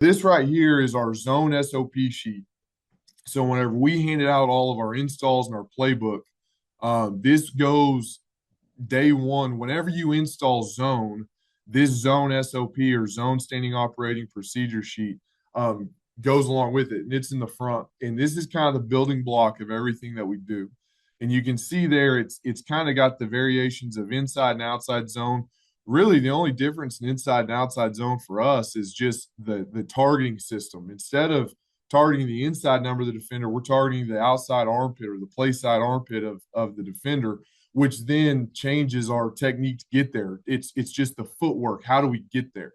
This right here is our zone SOP sheet. So whenever we handed out all of our installs and our playbook, this goes day one. Whenever you install zone, this zone SOP or zone standing operating procedure sheet um, goes along with it, and it's in the front. And this is kind of the building block of everything that we do. And you can see there, it's kind of got the variations of inside and outside zone. Really, the only difference in inside and outside zone for us is just the targeting system. Instead of targeting the inside number of the defender, we're targeting the outside armpit or the play side armpit of the defender, which then changes our technique to get there. It's just the footwork. How do we get there?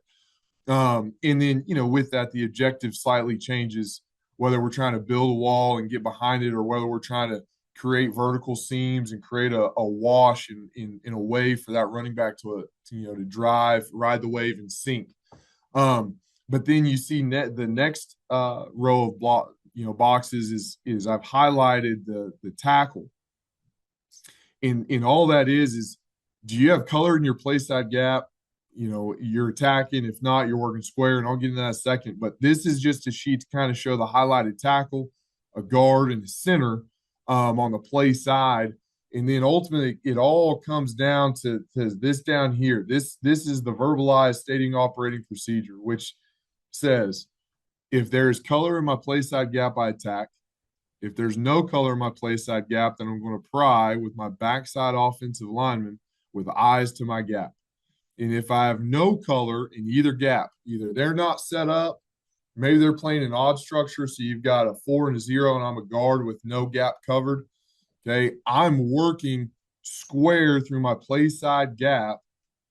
And then with that, the objective slightly changes whether we're trying to build a wall and get behind it or whether we're trying to create vertical seams and create a wash in a way for that running back to drive, ride the wave, and sink. But then you see the next row of boxes is I've highlighted the tackle. In all that is do you have color in your play side gap? You're attacking. If not, you're working square, and I'll get into that in a second. But this is just a sheet to kind of show the highlighted tackle, a guard, and a center on the play side. And then ultimately, it all comes down to this down here. This is the verbalized stating operating procedure, which says if there's color in my play side gap, I attack. If there's no color in my play side gap, then I'm going to pry with my backside offensive lineman with eyes to my gap. And if I have no color in either gap, either they're not set up, maybe they're playing an odd structure, so you've got a 4 and a 0, and I'm a guard with no gap covered. Okay, I'm working square through my play side gap.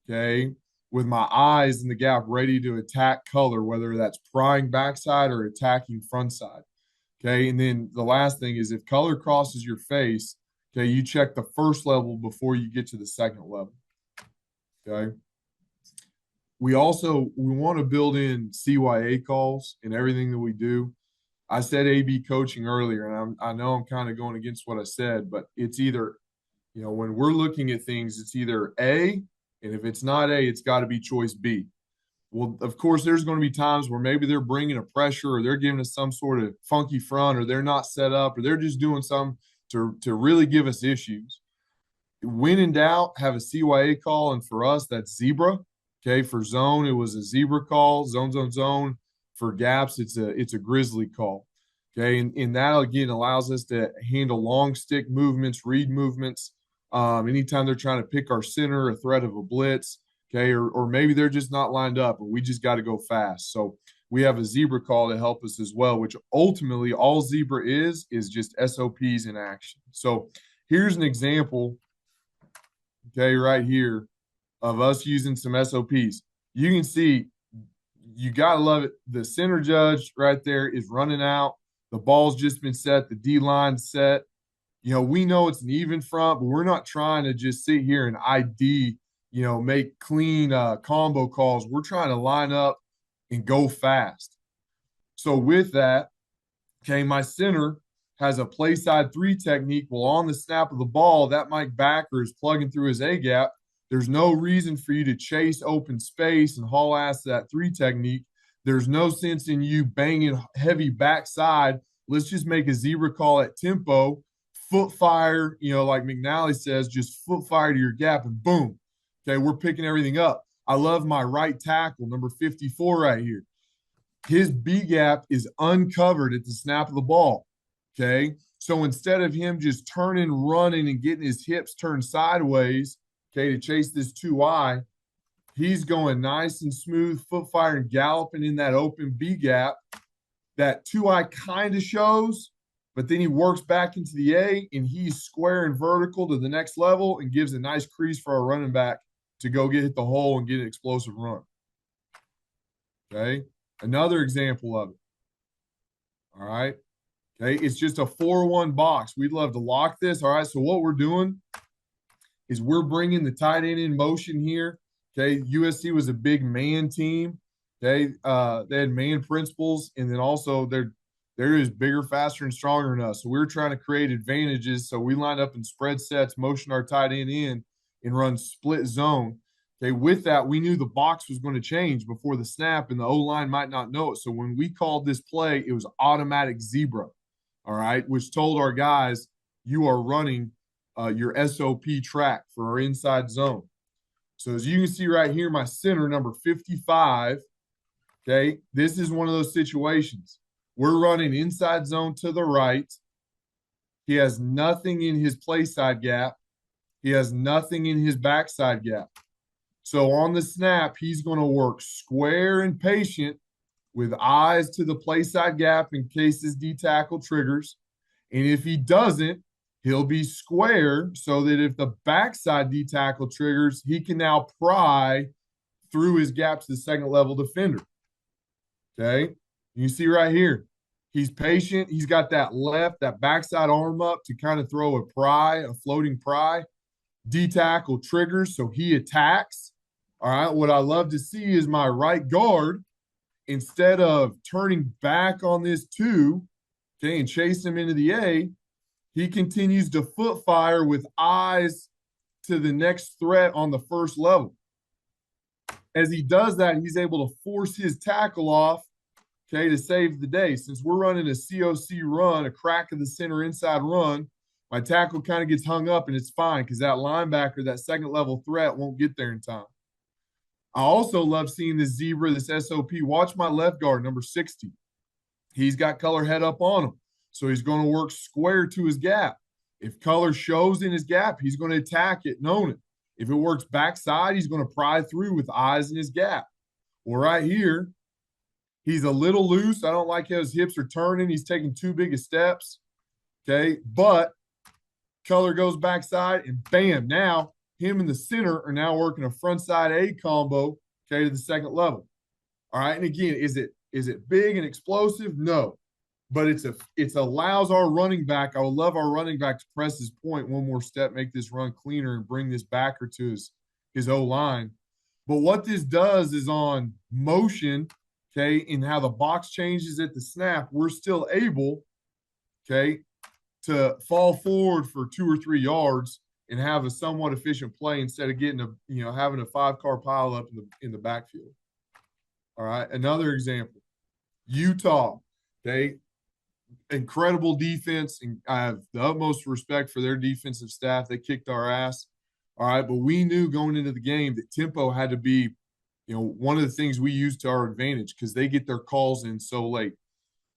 Okay, with my eyes in the gap, ready to attack color, whether that's prying backside or attacking front side. Okay, and then the last thing is if color crosses your face, okay, you check the first level before you get to the second level. Okay. We want to build in CYA calls in everything that we do. I said AB coaching earlier, and I know I'm kind of going against what I said, but it's either, when we're looking at things, it's either A, and if it's not A, it's got to be choice B. Well, of course, there's going to be times where maybe they're bringing a pressure or they're giving us some sort of funky front or they're not set up or they're just doing something to really give us issues. When in doubt, have a CYA call. And for us, that's zebra. Okay. For zone, it was a zebra call. Zone, zone, zone. For gaps, it's a grizzly call. Okay. And that, again, allows us to handle long stick movements, read movements. Anytime they're trying to pick our center, a threat of a blitz. Okay. Or maybe they're just not lined up and we just got to go fast. So we have a zebra call to help us as well, which ultimately all zebra is just SOPs in action. So here's an example, okay, right here of us using some SOPs. You can see, you got to love it. The center judge right there is running out. The ball's just been set. The D line's set. We know it's an even front, but we're not trying to just sit here and ID, make clean combo calls. We're trying to line up and go fast. So with that, okay, my center has a play side 3 technique. Well, on the snap of the ball, that Mike backer is plugging through his A gap. There's no reason for you to chase open space and haul ass that 3 technique. There's no sense in you banging heavy backside. Let's just make a zebra call at tempo, foot fire, like McNally says, just foot fire to your gap and boom. Okay, we're picking everything up. I love my right tackle, number 54 right here. His B gap is uncovered at the snap of the ball. Okay. So instead of him just turning, running, and getting his hips turned sideways, okay, to chase this 2-eye, he's going nice and smooth, foot fire and galloping in that open B gap. That 2-eye kind of shows, but then he works back into the A and he's square and vertical to the next level and gives a nice crease for our running back to go hit the hole and get an explosive run. Okay. Another example of it. All right. Okay. It's just a 4-1 box. We'd love to lock this. All right. So what we're doing is we're bringing the tight end in motion here. Okay. USC was a big man team. Okay. They had man principles. And then also they're just bigger, faster, and stronger than us. So we're trying to create advantages. So we line up in spread sets, motion our tight end in, and run split zone. Okay, with that, we knew the box was going to change before the snap, and the O-line might not know it. So when we called this play, it was automatic zebra, all right, which told our guys, you are running your SOP track for our inside zone. So as you can see right here, my center, number 55, okay, this is one of those situations. We're running inside zone to the right. He has nothing in his play side gap. He has nothing in his backside gap. So on the snap, he's going to work square and patient with eyes to the play side gap in case his D tackle triggers. And if he doesn't, he'll be square so that if the backside D tackle triggers, he can now pry through his gap to the second level defender. Okay. You see right here, he's patient. He's got that backside arm up to kind of throw a floating pry. D tackle triggers, so he attacks. All right. What I love to see is my right guard, instead of turning back on this two, okay, and chase him into the A, he continues to foot fire with eyes to the next threat on the first level. As he does that, he's able to force his tackle off, okay, to save the day. Since we're running a COC run, a crack of the center inside run, my tackle kind of gets hung up, and it's fine because that linebacker, that second level threat, won't get there in time. I also love seeing this zebra, this SOP. Watch my left guard, number 60. He's got color head up on him. So he's going to work square to his gap. If color shows in his gap, he's going to attack it and own it. If it works backside, he's going to pry through with eyes in his gap. Well, right here, he's a little loose. I don't like how his hips are turning. He's taking too big of steps. Okay. But color goes backside, and bam, now him and the center are now working a front side A combo, okay, to the second level. All right. And again, is it big and explosive? No. But it allows our running back. I would love our running back to press his point one more step, make this run cleaner, and bring this backer to his O-line. But what this does is on motion, okay, and how the box changes at the snap, we're still able, okay, to fall forward for 2 or 3 yards and have a somewhat efficient play instead of getting having a 5-car pile up in the backfield. All right. Another example, Utah, okay, incredible defense, and I have the utmost respect for their defensive staff. They kicked our ass. All right. But we knew going into the game that tempo had to be, one of the things we use to our advantage because they get their calls in so late.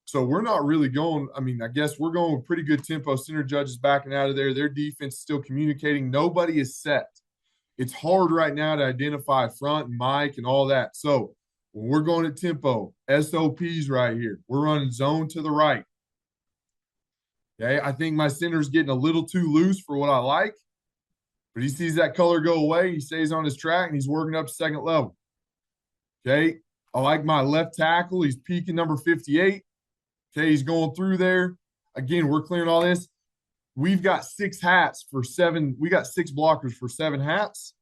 So we're not really going, I guess we're going with pretty good tempo. Center judges backing out of there. Their defense is still communicating. Nobody is set. It's hard right now to identify front and Mike and all that. So when we're going at tempo, SOPs right here, we're running zone to the right. Okay, I think my center's getting a little too loose for what I like, but he sees that color go away. He stays on his track, and he's working up to second level. Okay, I like my left tackle. He's peaking number 58. Okay, he's going through there. Again, we're clearing all this. We've got 6 hats for 7. We got 6 blockers for 7 hats.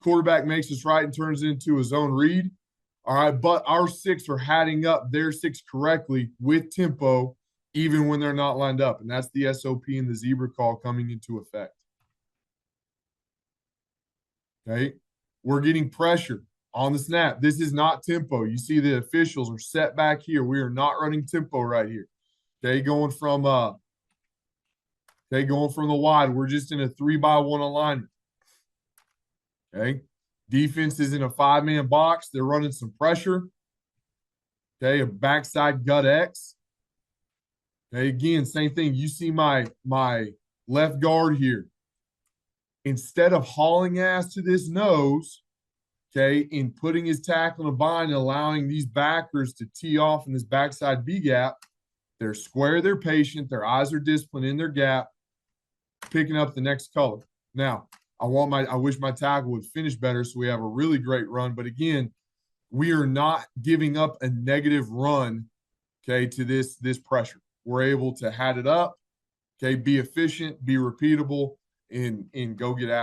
Quarterback makes us right and turns it into a zone read. All right, but our 6 are hatting up their 6 correctly with tempo, even when they're not lined up. And that's the SOP and the zebra call coming into effect. Okay, we're getting pressure on the snap. This is not tempo. You see the officials are set back here. We are not running tempo right here. Okay, going from the wide. We're just in a 3-by-1 alignment. Okay, defense is in a 5-man box. They're running some pressure. Okay, a backside gut X. Okay, again, same thing. You see my left guard here. Instead of hauling ass to this nose, okay, and putting his tackle in a bind and allowing these backers to tee off in this backside B gap, they're square, they're patient, their eyes are disciplined in their gap, picking up the next color. Now, I wish my tackle would finish better so we have a really great run. But again, we are not giving up a negative run, okay, to this pressure. We're able to hat it up, okay, be efficient, be repeatable, and go get after